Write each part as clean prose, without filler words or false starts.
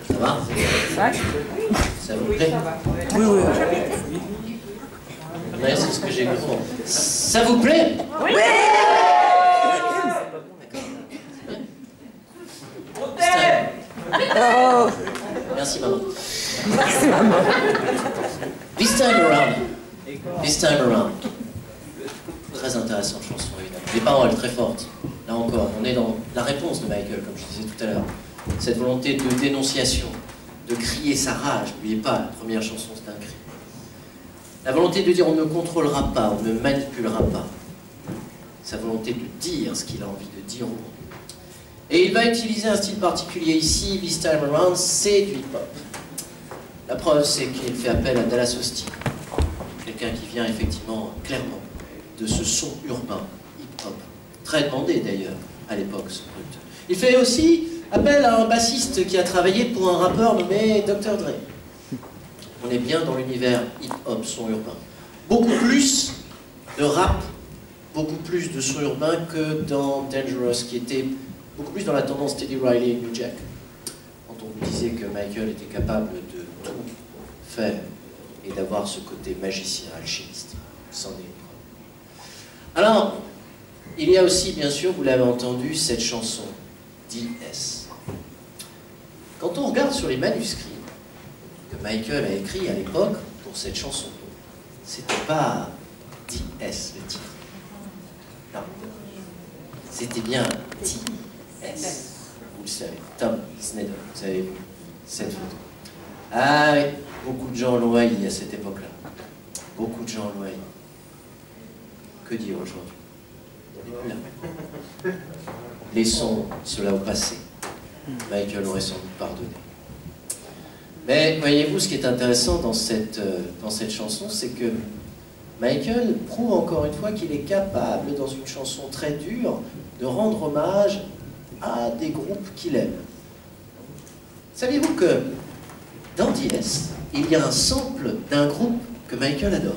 Ça va? Ça vous plaît? Oui, oui. Ouais, c'est ce que j'ai compris. Ça vous plaît? Oui. Oh. Merci maman. Merci maman. This time around. Très intéressante chanson évidemment. Les paroles très fortes. Là encore, on est dans la réponse de Michael, comme je disais tout à l'heure. Cette volonté de dénonciation, de crier sa rage. N'oubliez pas, la première chanson c'est un cri. La volonté de dire on ne contrôlera pas, on ne manipulera pas. Sa volonté de dire ce qu'il a envie de dire au monde. Et il va utiliser un style particulier ici, This Time Around, c'est du hip-hop. La preuve, c'est qu'il fait appel à Dallas Austin. Quelqu'un qui vient effectivement, clairement, de ce son urbain, hip-hop. Très demandé d'ailleurs, à l'époque, ce brut. Il fait aussi appel à un bassiste qui a travaillé pour un rappeur nommé Dr. Dre. On est bien dans l'univers hip-hop, son urbain. Beaucoup plus de rap, beaucoup plus de son urbain que dans Dangerous, qui était beaucoup plus dans la tendance Teddy Riley et New Jack. Quand on vous disait que Michael était capable de tout faire et d'avoir ce côté magicien, alchimiste. C'en est une preuve. Alors, il y a aussi, bien sûr, vous l'avez entendu, cette chanson, DS. Quand on regarde sur les manuscrits que Michael a écrit à l'époque pour cette chanson, c'était pas DS le titre. Non. C'était bien DS. Vous le savez, Tom Snyder, vous avez vu cette photo. Ah oui, beaucoup de gens l'ont haï à cette époque-là. Beaucoup de gens l'ont haï. Que dire aujourd'hui? Il n'est plus là. Laissons cela au passé. Michael aurait sans doute pardonné. Mais voyez-vous, ce qui est intéressant dans cette chanson, c'est que Michael prouve encore une fois qu'il est capable, dans une chanson très dure, de rendre hommage à des groupes qu'il aime. Saviez-vous que dans DS, il y a un sample d'un groupe que Michael adore?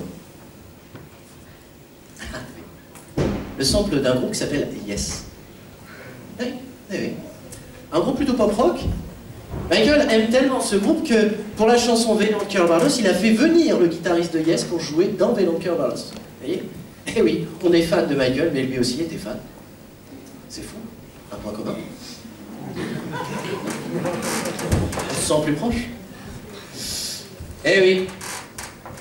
Le sample d'un groupe qui s'appelle Yes. Oui, oui, oui. Un groupe plutôt pop-rock. Michael aime tellement ce groupe que pour la chanson Velonker Barlos, il a fait venir le guitariste de Yes pour jouer dans Velonker Barlos. Vous voyez? Eh oui, on est fan de Michael, mais lui aussi était fan. C'est fou. Un point commun. On se sent plus proche. Eh oui,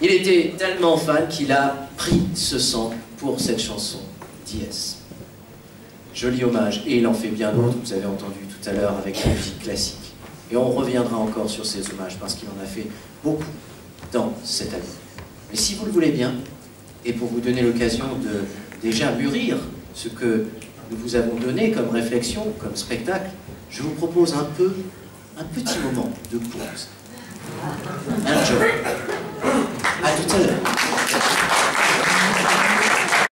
il était tellement fan qu'il a pris ce sang pour cette chanson, DS. Joli hommage, et il en fait bien d'autres, vous avez entendu tout à l'heure avec la musique classique. Et on reviendra encore sur ces hommages, parce qu'il en a fait beaucoup dans cette année. Mais si vous le voulez bien, et pour vous donner l'occasion de déjà mûrir ce que nous vous avons donné comme réflexion, comme spectacle, je vous propose un petit moment de pause. Enjoy.